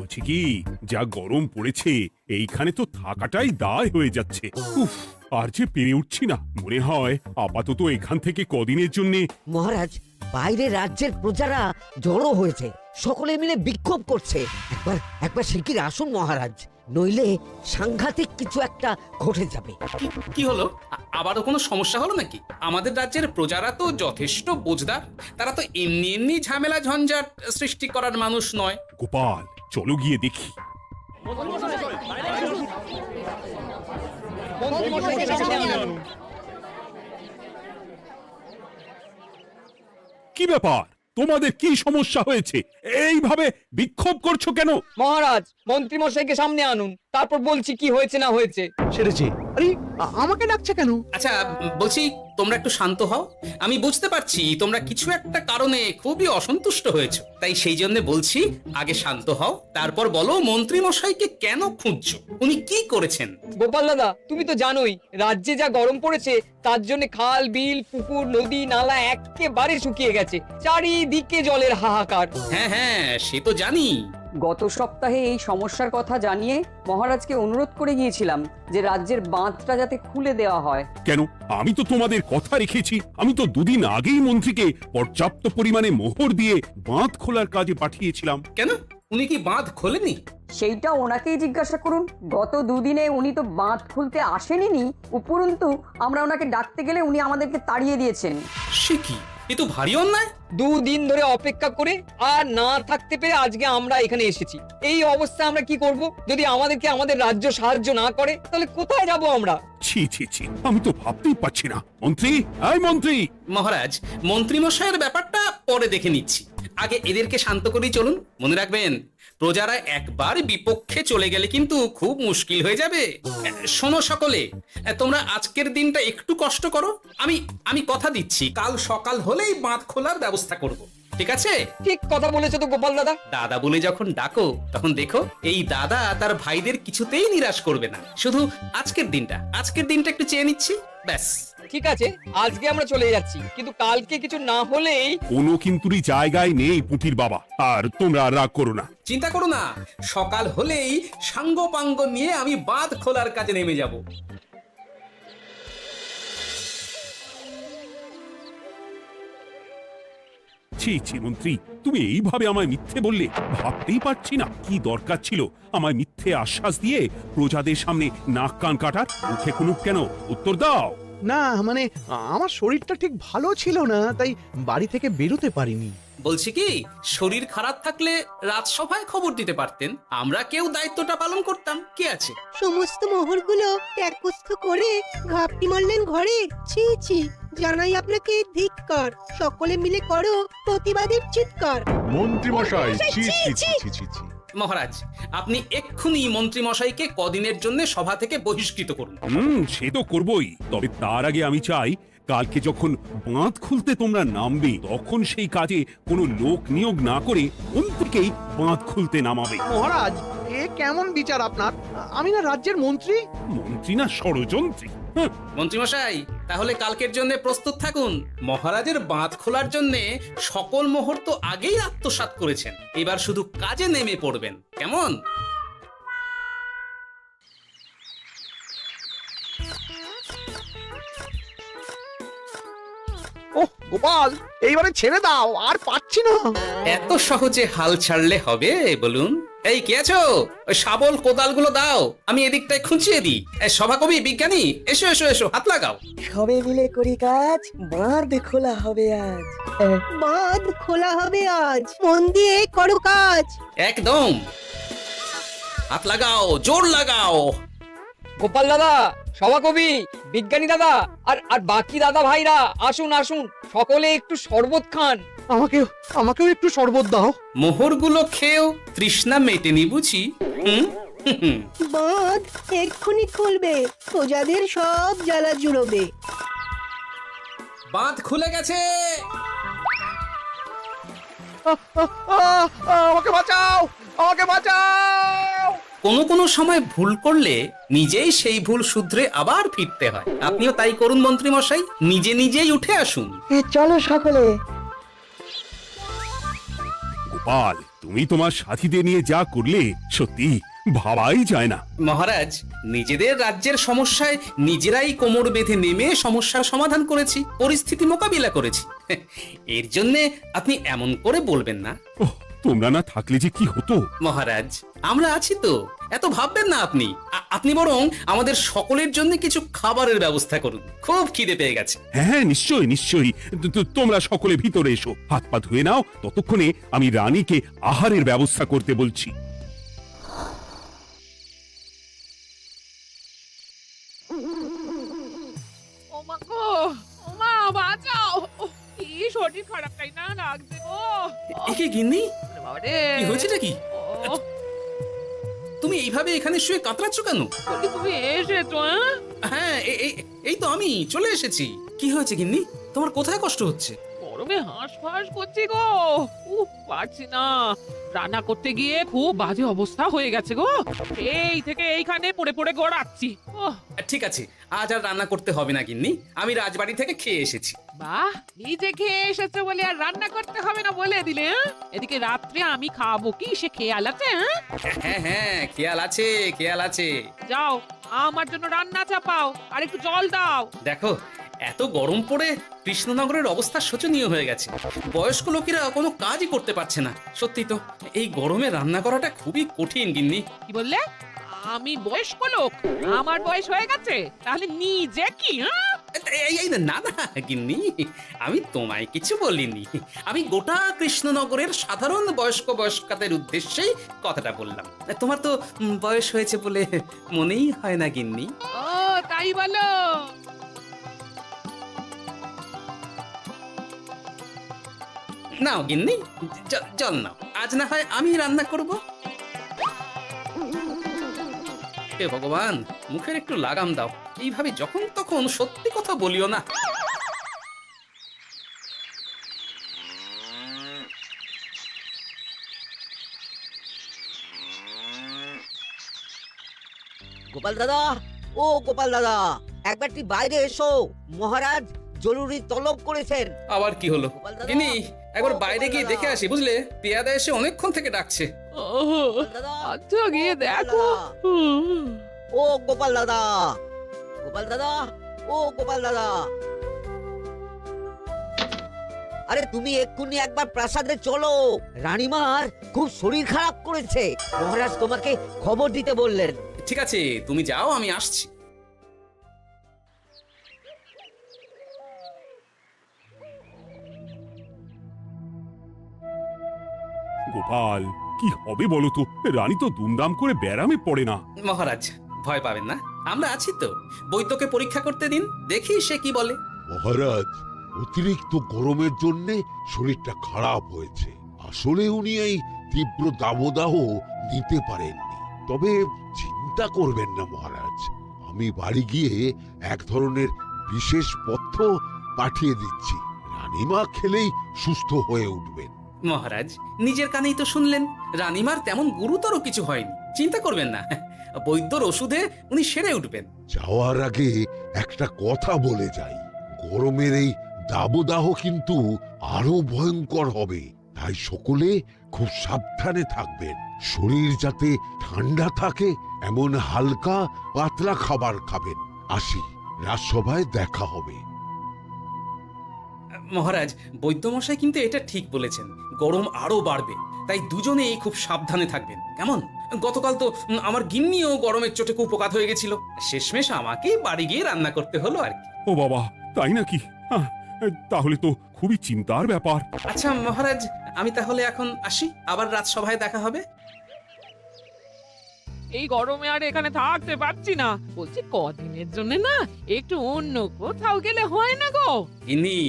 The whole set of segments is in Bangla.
বলছি কি, যা গরম পড়েছে এইখানে তো থাকাটাই দায় হয়ে যাচ্ছে। উফ, আর যে পেরে উঠছি না। মনে হয় আপাতত এখান থেকে কদিনের জন্য। মহারাজ, বাইরে রাজ্যের প্রজারা জড়ো হয়েছে, সকলে মিলে বিক্ষোভ করছে। একবার একবার শিগগির আসুন মহারাজ, নইলে সাংঘাতিক কিছু একটা ঘটে যাবে। কি হলো? আবারও কোনো সমস্যা হলো নাকি? আমাদের রাজ্যের প্রজারা তো যথেষ্ট বোঝদার, তারা তো এমনি এমনি ঝামেলা ঝঞ্ঝাট সৃষ্টি করার মানুষ নয়। গোপাল, চলো গিয়ে দেখি। কি ব্যাপার, তোমাদের কি সমস্যা হয়েছে? এইভাবে বিক্ষোভ করছো কেন? মহারাজ, মন্ত্রী মশাইকে সামনে আনুন, তারপর বলছি কি হয়েছে না হয়েছে। সেরেছে। আরে আমাকে ডাকছে কেন? আচ্ছা, বলছি তোমরা একটু শান্ত হও। আমি বুঝতে পারছি তোমরা কিছু একটা কারণে খুবই অসন্তুষ্ট হয়েছো, তাই সেই জন্য বলছি আগে শান্ত হও, তারপর বলো মন্ত্রী মশাইকে কেন খুঁজছো, উনি কি করেছেন? গোপাল দাদা, তুমি তো জানোই রাজ্যে যা গরম পড়েছে, তার জন্য খাল বিল পুকুর নদী নালা একেবারে শুকিয়ে গেছে, চারিদিকে জলের হাহাকার। হ্যাঁ হ্যাঁ, সে তো জানি। গত সপ্তাহে এই সমস্যার কথা জানিয়ে মহারাজকে অনুরোধ করে গিয়েছিলাম যে রাজ্যের বাঁধটা যাতে খুলে দেওয়া হয়। কেন? আমি তো তোমাদের কথা রেখেছি। আমি তো দুদিন আগেই মন্ত্রীকে পর্যাপ্ত পরিমাণে মোহর দিয়ে বাঁধ খোলার কাজে পাঠিয়েছিলাম। কেন, উনি কি বাঁধ খোলেনি? সেইটা ওনাকেই জিজ্ঞাসা করুন। গত দুদিনে উনি তো বাঁধ খুলতে আসেনি, উপরন্তু আমরা ওনাকে ডাকতে গেলে উনি আমাদেরকে তাড়িয়ে দিয়েছেন। সে কি, এ তো ভারী অন্যায়। দুদিন ধরে অপেক্ষা করে আর না থাকতে পেরে আজকে আমরা এখানে এসেছি। এই অবস্থা আমরা কি করব? যদি আমাদেরকে আমাদের রাজ্য সাহায্য না করে তাহলে কোথায় যাব আমরা? ছি ছি ছি, আমি তো ভাবতেই পারছি না। মন্ত্রী, এই মন্ত্রী! মহারাজ, মন্ত্রী মশাইয়ের ব্যাপারটা পরে দেখে নিচ্ছি, আগে এদেরকে শান্ত করেই চলুন। মনে রাখবেন, প্রজারা একবার বিপক্ষে চলে গেলে কিন্তু খুব মুশকিল হয়ে যাবে। শোনো সকলে, তোমরা আজকের দিনটা একটু কষ্ট করো। আমি কথা দিচ্ছি, কাল সকাল হলেই বাঁধ খোলার ব্যবস্থা করব, ঠিক আছে? ঠিক কথা বলেছো তো গোপাল দাদা। দাদা বলে যখন ডাকো, তখন দেখো এই দাদা তার ভাইদের কিছুতেই নিরাশ করবে না। শুধু আজকের দিনটা একটু চেয়ে নিচ্ছি, ব্যাস। ঠিক আছে, আজকে আমরা চলে যাচ্ছি, কিন্তু কালকে কিছু না হলেই। কোনো কিন্তুরই জায়গায় নেই পুঁটির বাবা। আর তোমরা রাগ করো না। চিন্তা করো না, সকাল হলেই সাঙ্গ পাঙ্গ নিয়ে আমি বাঁধ খোলার কাজে নেমে যাব। ছি ছি মন্ত্রী, তুমি এইভাবে আমায় মিথ্যে বললে। ভাবতেই পারছি না কি দরকার ছিল আমায় মিথ্যে আশ্বাস দিয়ে প্রজাদের সামনে নাক কান কাটার। মুখে কুলুপ কেন? উত্তর দাও। না মানে আমার শরীরটা ঠিক ভালো ছিল না, তাই বাড়ি থেকে বেরোতে পারিনি। বলছি কি, শরীর খারাপ থাকলে রাজসভায় খবর দিতে পারতেন, আমরা কেউ দায়িত্বটা পালন করতাম, কি আছে? সমস্ত মোহরগুলো ত্যাগপুস্ত করে ঘাপটি মারলেন ঘরে। ছি ছি, জানাই আপনাকে ধিক্কার। সকলে মিলে করো প্রতিবাদের চিৎকার। মন্ত্রী মশাই, ছি ছি ছি ছি ছি ছি। মহারাজ, আপনি এক্ষুনি মন্ত্রী মশাইকে কদিনের জন্য সভা থেকে বহিষ্কৃত করুন। সে তো করবই, তবে তার আগে আমি চাই কালকে যখন বাঁধ খুলতে তোমরা নামবে, তখন সেই কাজে কোনো লোক নিয়োগ না করে অন্তিকেই বাঁধ খুলতে নামাবে। মহারাজ, এ কেমন বিচার আপনার? আমি না রাজ্যের মন্ত্রী। মন্ত্রী না ষড়যন্ত্রী। মন্ত্রী মশাই, তাহলে কালকের জন্য প্রস্তুত থাকুন। মহারাজের বাঁধ খোলার জন্য সকল মোহর তো আগেই আত্মসাৎ করেছেন, এবার শুধু কাজে নেমে পড়বেন, কেমন? ওহ গোপাল, এইবারে ছেড়ে দাও, আর পাচ্ছি না। এত সহজে হাল ছাড়লে হবে বলুন? এই কে আছো? ওই শাবল কোদালগুলো দাও, আমি এদিকটায় খুঁচিয়ে দিই। সভাকবি, বিজ্ঞানী, এসো এসো এসো, হাত লাগাও। সবে মিলে করি কাজ, বাঁধ খোলা হবে আজ। বাঁধ খোলা হবে আজ, মন দিয়ে করো কাজ। একদম, হাত লাগাও, জোর লাগাও। গোপাল দাদা, সভাকবি, বিজ্ঞানী দাদা আর আর বাকি দাদা ভাইরা আসুন আসুন, সকলে একটু শরবত খান। আমাকেও একটু শরবত দাও। মোহরগুলো খেয়েও তৃষ্ণা মেটেনি বুঝি? বাঁধ এক্ষুনি খুলবে, প্রজাদের সব জ্বালা জুড়বে। বাঁধ খুলে গেছে। আমাকে বাঁচাও, আমাকে বাঁচাও। কোনো সময় ভুল করলে নিজেই সেই ভুল শুধরে আবার ফিরতে হয়। আপনিও তাই করুন মন্ত্রী মশাই, নিজেই উঠে আসুন। চলো সকলে। গোপাল, তুমি তোমার সাথীদের নিয়ে যা করলে সত্যি ভাবাই যায় না। মহারাজ, নিজেদের রাজ্যের সমস্যায় নিজেরাই কোমর বেঁধে নেমে সমস্যার সমাধান করেছি, পরিস্থিতি মোকাবিলা করেছি। এর জন্যে আপনি এমন করে বলবেন না। ওহ, তোমরা না থাকলে যে কি হতো। মহারাজ, আমরা আছি তো, এত ভাববেন না আপনি। আপনি বরং আমাদের সকলের জন্য কিছু খাবারের ব্যবস্থা করুন, খুব খিদে পেয়ে গেছে। হ্যাঁ, নিশ্চয়ই নিশ্চয়ই। তোমরা সকলে ভিতরে এসো, হাত পা ধুয়ে নাও, ততক্ষণে আমি রানীকে আহারের ব্যবস্থা করতে বলছি। ওমা গো, ওমা বাঁচাও, কি শরীর খারাপ তাই না লাগছে গো। একে গিন্নি, বাবারে, কি হয়েছেটা কি? ও, তুমি এইভাবে এখানে শুয়ে কাতরাচ্ছ কেন? বলি তুমি এসেছো? হ্যাঁ, এই তো আমি চলে এসেছি। কি হয়েছে গিন্নি? তোমার কোথায় কষ্ট হচ্ছে? গরমে হাঁসফাঁস করছি গো, পারছি না। রান্না করতে গিয়ে খুব বাজে অবস্থা হয়ে গেছে গো, এই থেকে এইখানে পড়ে পড়ে গড়াচ্ছি। ঠিক আছে, আজ আর রান্না করতে হবে না গিন্নি, আমি রাজবাড়ি থেকে খেয়ে এসেছি। বাহ, নিজে খেয়ে এসেছো বলে আর রান্না করতে হবে না বলে দিলে, হ্যাঁ? এদিকে রাত্রে আমি খাবো কি সে খেয়াল আছে? হ্যাঁ হ্যাঁ, খেয়াল আছে, খেয়াল আছে। যাও, আমার জন্য রান্না চাপাও আর একটু জল দাও। দেখো, এত গরম পড়ে কৃষ্ণনগরের অবস্থা শোচনীয় হয়ে গেছে। বয়স্ক লোকেরা কোনো কাজই করতে পারছে না। সত্যি তো, এই গরমে রান্না করাটা খুবই কঠিন গিন্নি। কি বললে? আমি বয়স্ক লোক? আমার বয়স হয়ে গেছে, তাহলে নিজে কি? হ্যাঁ, এই না না গিন্নি, আমি তোমায় কিছু বলিনি। আমি গোটা কৃষ্ণনগরের সাধারণ বয়স্কাদের উদ্দেশ্যেই কথাটা বললাম। তোমার তো বয়স হয়েছে বলে মনেই হয় না গিন্নি। ও তাই বলো? নাও গিন্নি, জল নাও। আজ না হয় আমি রান্না করব। হে ভগবান, মুখের একটু লাগাম দাও। এইভাবে যখন তখন সত্যি কথা বলিও না। গোপাল দাদা, ও গোপাল দাদা, একবারটি বাইরে এসো, মহারাজ জরুরি তলব করেছেন। আবার কি হলো? গোপাল দাদা, গিন্নি, একবার ও বাইরে গোপাল গিয়ে দাদা। দেখে আসি, বুঝলে? পেয়াদা এসে অনেকক্ষণ থেকে ডাকছে। গোপাল দাদা, আচ্ছা গিয়ে গোপাল দেখো। দাদা। ও গোপাল দাদা, গোপাল দাদা, ও গোপাল দাদা, আরে তুমি এক্ষুনি একবার প্রাসাদে চলো, রানীমার খুব শরীর খারাপ করেছে, মহারাজ তোমাকে খবর দিতে বললেন। ঠিক আছে, তুমি যাও, আমি আসছি। গোপাল, কি হবে বলো তো? রানী তো দুমদাম করে ব্যারামে পড়ে না। মহারাজ, ভয় পাবেন না, আমরা আছি তো। বৈদ্যকে পরীক্ষা করতে দিন, দেখি সে কি বলে। মহারাজ, অতিরিক্ত গরমের জন্য শরীরটা খারাপ হয়েছে। আসলে উনি এই তীব্র দাবদাহ নিতে পারেননি। তবে চিন্তা করবেন না মহারাজ, আমি বাড়ি গিয়ে এক ধরনের বিশেষ পথ্য পাঠিয়ে দিচ্ছি। রানীমা খেলেই সুস্থ হয়ে উঠবেন। মহারাজ, নিজের কানেই তো শুনলেন, রানীমার তেমন গুরুতর কিছু হয়নি, চিন্তা করবেন না। বৈদ্যর ওষুধে উনি সেরে উঠবেন। যাওয়ার আগে একটা কথা বলে যাই, গরমের এই দাবদাহ কিন্তু আরো ভয়ঙ্কর হবে। তাই সকলে খুব সাবধানে থাকবেন। শরীর যাতে ঠান্ডা থাকে এমন হালকা পাতলা খাবার খাবেন। আসি, রাজসভায় দেখা হবে। মহারাজ, বৈদ্যমশাই কিন্তু এটা ঠিক বলেছেন, গরম আরো বাড়বে, তাই দুজনেই খুব সাবধানে থাকবেন, কেমন? গতকাল তো আমার গিন্নিও গরমের চোটে কুপকাত হয়ে গেছিল, শেষমেশ আমাকেই বাড়ি গিয়ে রান্না করতে হলো আর কি। ও বাবা, তাই নাকি? তাহলে তো খুবই চিন্তার ব্যাপার। আচ্ছা মহারাজ, আমি তাহলে এখন আসি, আবার রাজসভায় দেখা হবে। এই গরমে আর এখানে থাকতে পারছি না, বলছি কদিনের জন্য না একটু অন্য কোথাও গেলে হয় না গো? গিন্নি,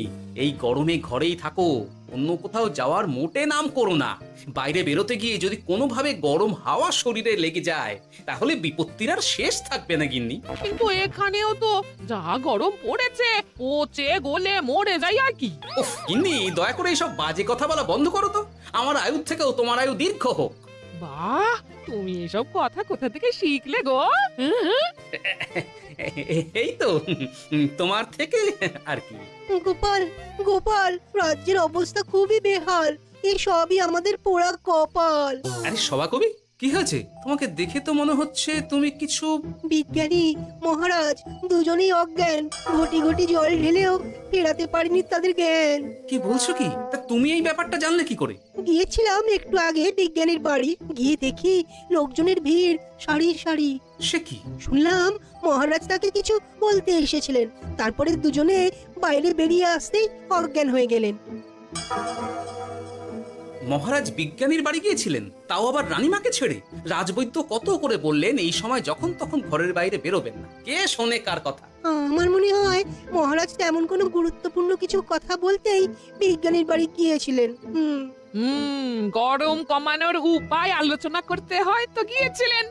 এই গরমে ঘরেই থাকো, অন্য কোথাও যাওয়ার মোটে নাম করো না। বাইরে বেরোতে গিয়ে যদি কোনোভাবে গরম হাওয়া শরীরে লেগে যায়, তাহলে বিপত্তির আর শেষ থাকবে না গিন্নি। কিন্তু এখানেও তো যা গরম পড়েছে, পচে গলে মরে যাই আর কি। উফ গিন্নি, দয়া করে এইসব বাজে কথা বলা বন্ধ করো তো। আমার আয়ুর থেকেও তোমার আয়ু দীর্ঘ হোক। বাহ, তুমি এসব কথা কোথা থেকে শিখলে গো? এই তো তোমার থেকে আর কি। গোপাল, গোপাল, রাজ্যের অবস্থা খুবই বেহাল। এই সবই আমাদের পোড়া কপাল। আরে সভাকবি, কি হয়েছে? তোমাকে দেখে তো মনে হচ্ছে তুমি কিছু... বিজ্ঞানী মহারাজ দুজনেই অজ্ঞান, ঘটি ঘটি জল ঢেলেও ফেরাতে পারেনি তাদের জ্ঞান। কি বলছো কি? তা তুমি এই ব্যাপারটা জানলে কি করে? গিয়েছিলাম একটু আগে বিজ্ঞানীর বাড়ি, গিয়ে দেখি লোকজনের ভিড় সারি সারি। সে কি? শুনলাম মহারাজ তাকে কিছু বলতে এসেছিলেন, তারপরে দুজনে বাইরে বেরিয়ে আসতেই অজ্ঞান হয়ে গেলেন। মহারাজ বিজ্ঞানীর বাড়ি গিয়েছিলেন, তাও আবার রানীমাকে ছেড়ে? রাজবৈদ্য কত করে বললেন এই সময় যখন তখন ঘরের বাইরে বেরোবেন না। কে শোনে কার কথা? আমার মনে হয় মহারাজ তেমন কোনো গুরুত্বপূর্ণ কিছু কথা বলতেই বিজ্ঞানীর বাড়ি গিয়েছিলেন। গরম কমানোর উপায় আলোচনা করতে হয় তো গিয়েছিলেন।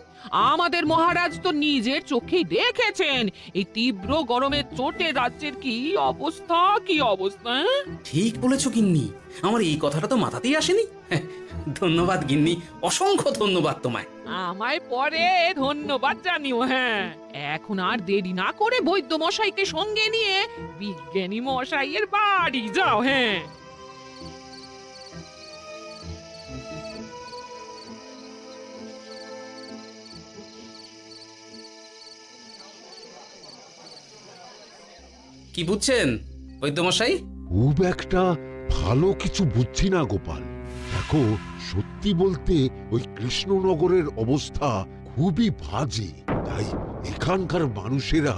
আমাদের মহারাজ তো নিজের চোখেই দেখেছেন এই তীব্র গরমের চোটে রাজ্যের কি অবস্থা, কি অবস্থা। ঠিক বলেছো গিন্নি, আমার এই কথাটা তো মাথাতেই আসেনি। ধন্যবাদ গিন্নি, অসংখ্য ধন্যবাদ তোমায়। আমায় পরে ধন্যবাদ জানিও। হ্যাঁ, এখন আর দেরি না করে বৈদ্য মশাইকে সঙ্গে নিয়ে বিজ্ঞানী মশাইয়ের বাড়ি যাও। হ্যাঁ, কি বুঝছেন বৈদ্যমশাই? খুব একটা ভালো কিছু বুঝছি না গোপাল। দেখো, সত্যি বলতে ওই কৃষ্ণনগরের অবস্থা খুবই বাজে। তাই এখানকার মানুষেরা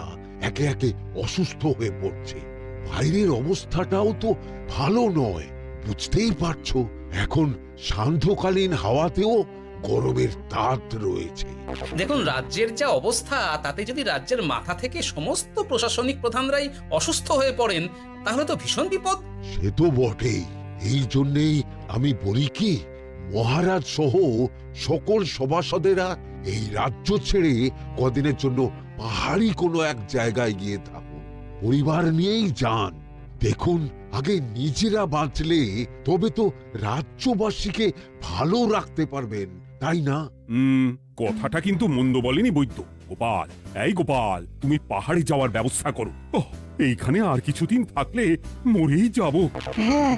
একে একে অসুস্থ হয়ে পড়ছে। বাইরের অবস্থাটাও তো ভালো নয়, বুঝতেই পারছো। এখন সান্ধ্যকালীন হাওয়াতেও গরমের তাত রয়েছে। দেখুন, রাজ্যের যা অবস্থা, তাতে যদি রাজ্যের মাথা থেকে সমস্ত প্রশাসনিক প্রধানরাই অসুস্থ হয়ে পড়েন, তাহলে তো ভীষণ বিপদ। সে তো বটেই। এই জন্যেই আমি বলি কি, মহারাজ সহ সকল সভাসদেরা এই রাজ্য ছেড়ে কদিনের জন্য পাহাড়ি কোনো এক জায়গায় গিয়ে থাকুন, পরিবার নিয়েই যান। দেখুন, আগে নিজেরা বাঁচলে তবে তো রাজ্যবাসীকে ভালো রাখতে পারবেন, তাই না? কথাটা কিন্তু মন্দ বলেনি বৈদ্য। গোপাল, এই গোপাল, তুমি পাহাড়ে যাওয়ার ব্যবস্থা করো। এইখানে আর কিছুদিন থাকলে মরেই যাব। হ্যাঁ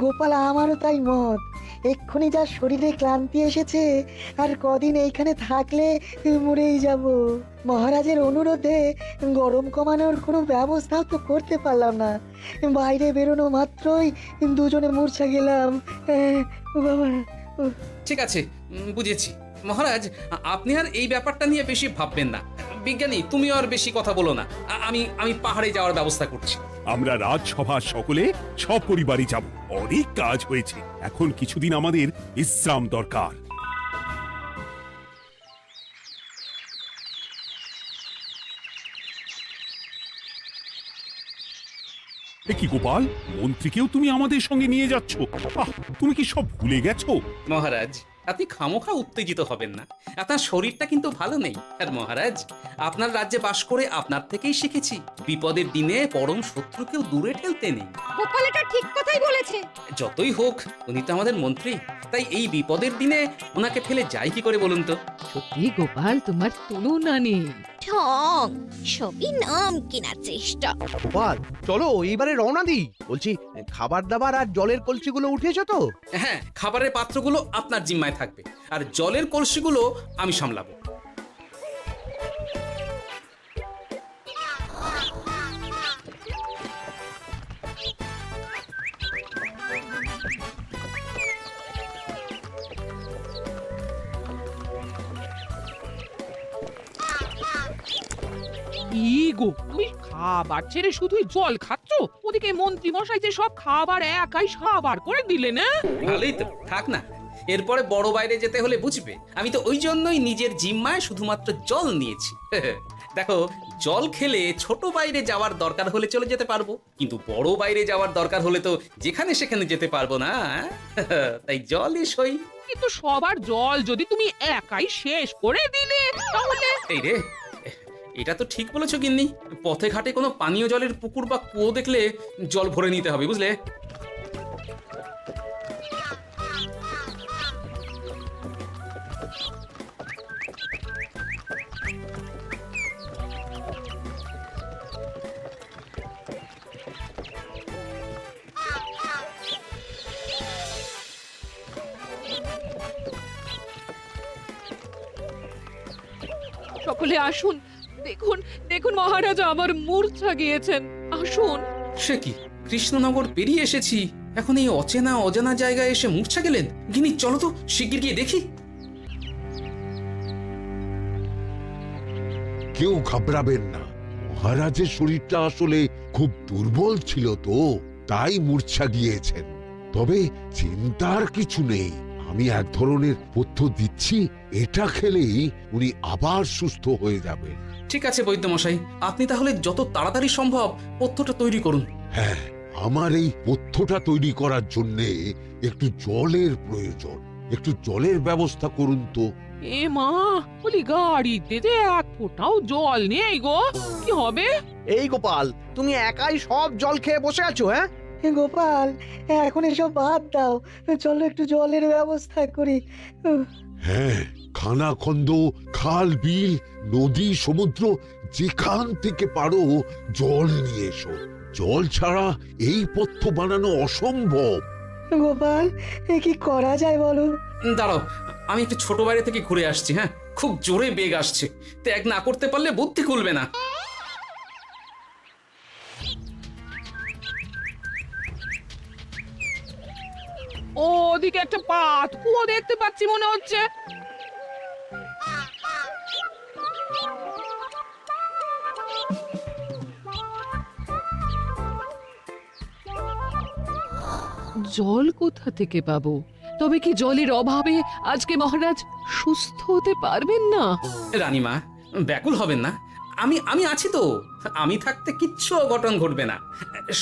গোপাল, আমারও তাই মত। এক্ষুনি যা শরীরে ক্লান্তি এসেছে, আর কদিন এইখানে থাকলে মরেই যাব। মহারাজের অনুরোধে গরম কমানোর কোনো ব্যবস্থাও তো করতে পারলাম না। বাইরে বেরোনো মাত্রই দুজনে মূর্ছা গেলাম। বাবা, ঠিক আছে, বুঝেছি। মহারাজ, আপনি আর এই ব্যাপারটা নিয়ে বেশি ভাববেন না। বিজ্ঞানী, তুমি আর বেশি কথা বলো না। আমি পাহাড়ে যাওয়ার ব্যবস্থা করছি। আমরা রাজসভার সকলে সপরিবারই যাব। অনেক কাজ হয়েছে, এখন কিছুদিন আমাদের বিশ্রাম দরকার। কি গোপাল, মন্ত্রীকেও তুমি আমাদের সঙ্গে নিয়ে যাচ্ছ? তুমি কি সব ভুলে গেছো? মহারাজ, আপনি খামোখা উত্তেজিত হবেন না। আপনার শরীরটা কিন্তু ভালো নেই। আর মহারাজ, আপনার রাজ্যে বাস করে আপনার থেকেই শিখেছি, বিপদের দিনে পরম শত্রুকেও দূরে ঠেলতে নেই। গোপাল এটা ঠিক কথাই বলেছে। যতই হোক, উনি তো আমাদের মন্ত্রী, তাই এই বিপদের দিনে ওনাকে ফেলে যাই কি করে বলুন তো? সত্যি গোপাল, তোমার তুলনা নেই। ঠং, সবই নাম কেনার চেষ্টা। গোপাল, চলো এইবারে রওনা দিই। বলছি, খাবার দাবার আর জলের কলসিগুলো উঠেছো তো? হ্যাঁ, খাবারের পাত্রগুলো আপনার জিম্মায় থাকবে, আর জলের কলসিগুলো আমি সামলাবো। কি গো, তুমি খাবার ছেড়ে শুধুই জল খাচ্ছ? ওদিকে মন্ত্রী মশাই যে সব খাবার একাই সাবার করে দিলেন। ভালোই তো, থাক না। এরপরে বড় বাইরে যেতে হলে বুঝবে। আমি তো ওই জন্যই নিজের জিম্মায় শুধুমাত্র জল নিয়েছি। দেখো, জল খেলে ছোট বাইরে যাওয়ার দরকার হলে চলে যেতে পারবো, কিন্তু বড় বাইরে যাওয়ার দরকার হলে তো যেখানে সেখানে যেতে পারবো না। তাই জলই সই। কিন্তু সবার জল যদি তুমি একাই শেষ করে দিলে, তাহলে... এই রে, এটা তো ঠিক বলেছো গিন্নি। পথে ঘাটে কোনো পানীয় জলের পুকুর বা কুয়ো দেখলে জল ভরে নিতে হবে, বুঝলে? সকলে আসুন। দেখুন দেখুন মহারাজ আমার মূর্ছা গিয়েছেন। আসুন। সে কি, কৃষ্ণনগর পেরিয়ে এসেছি, এখন এই অচেনা অজানা জায়গায় এসে মূর্ছা গেলেন? গিনি চলো তো শিগগির গিয়ে দেখি। কেউ ঘাবড়াবেন না, মহারাজের শরীরটা আসলে খুব দুর্বল ছিল তো, তাই মূর্ছা গিয়েছেন। তবে চিন্তার কিছু নেই, আমি এক ধরনের পথ্য দিচ্ছি, এটা খেলেই উনি আবার সুস্থ হয়ে যাবেন। ঠিক আছে বৈদ্যমশাই, আপনি তাহলে যত তাড়াতাড়ি সম্ভব পথ্যটা তৈরি করুন। হ্যাঁ, আমার এই পথ্যটা তৈরি করার জন্য একটু জলের প্রয়োজন, একটু জলের ব্যবস্থা করুন তো। এ মা, বলি গাড়িতে যে এক ফোঁটাও জল নেই গো, কি হবে? এই গোপাল, তুমি একাই সব জল খেয়ে বসে আছো? হ্যাঁ গোপাল, এখন এসব বাদ দাও, চলো একটু জলের ব্যবস্থা করি। হ্যাঁ, খানাখন্দ, খাল, বিল, নদী, সমুদ্র, যেখান থেকে পারো জল নিয়ে এসো। জল ছাড়া এই পথ্য বানানো অসম্ভব। গোপাল, এ কি করা যায় বলো? দাঁড়াও, আমি একটু ছোট বাইরে থেকে ঘুরে আসছি। হ্যাঁ, খুব জোরে বেগ আসছে, ত্যাগ না করতে পারলে বুদ্ধি খুলবে না। ও ওদিকে একটা পাত কুয়ো দেখতে পাচ্ছি মনে হচ্ছে। জল কোথা থেকে পাবো? তবে কি জলের অভাবে আজকে মহারাজ সুস্থ হতে পারবেন না? রানীমা, ব্যাকুল হবেন না, আমি আমি আছি তো। আমি থাকতে কিচ্ছু অঘটন ঘটবে না।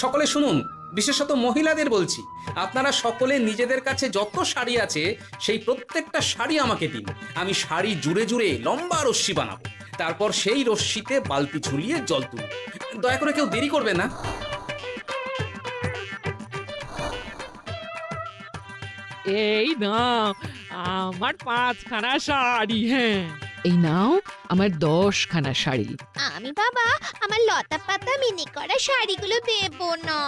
সকলে শুনুন, বিশেষত মহিলাদের বলছি, আপনারা সকলে নিজেদের কাছে যত শাড়ি আছে সেই প্রত্যেকটা শাড়ি আমাকে দিন। আমি শাড়ি জুড়ে জুড়ে লম্বা রশ্মি বানাবো, তারপর সেই রশ্মিতে বালতি ঝুলিয়ে জল তুলব। দয়া করে কেউ দেরি করবে না। এই নাও আমার 5খানা শাড়ি। হ্যাঁ, এই নাও আমার 10খানা শাড়ি। আমি বাবা আমার লতা পাতা মিনি করা শাড়িগুলো দেবো না।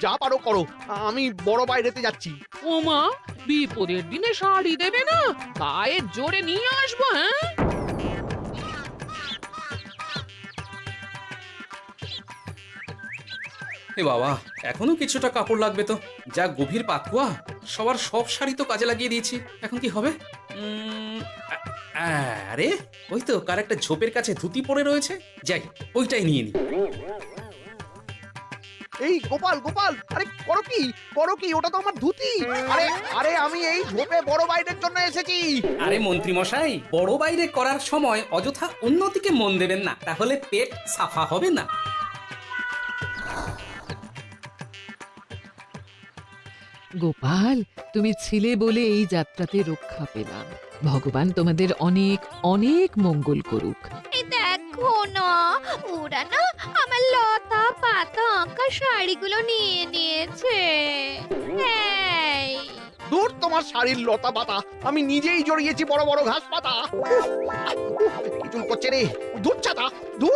যা পারো করো, আমি বড় বাইরেতে যাচ্ছি। ও মা, বিপদের দিনে শাড়ি দেবে না? গায়ের জোরে নিয়ে আসবো। হ্যাঁ, এ বাবা, এখনো কিছুটা কাপড় লাগবে তো। যা গভীর পাতকুয়া, সবার সব শাড়ি তো কাজে লাগিয়ে দিয়েছি, এখন কি হবে? আরে ওই তো কার একটা ঝোপের কাছে ধুতি পড়ে রয়েছে, যাই ওইটাই নিয়ে নি। এই গোপাল, গোপাল, আরে করো কি, ওটা তো আমার ধুতি। আরে আরে আমি এই ঝোপে বড় বাইরের জন্য এসেছি। আরে মন্ত্রী মশাই, বড় বাইরে করার সময় অযথা অন্যদিকে মন দেবেন না, তাহলে পেট সাফা হবে না। গোপাল, তুমি ছিলে বলে এই যাত্রাতে রক্ষা পেলাম। ভগবান তোমাদের অনেক অনেক মঙ্গল করুক। এই দেখো না, ওরা না আমার লতা পাতা আঁকা শাড়িগুলো নিয়ে নিয়েছে। এই দূর তোমার শাড়ির লতা পাতা, আমি নিজেই জড়িয়েছি বড় বড় ঘাস পাতা। কিছু করছে রে, দূর চাতা, দূর।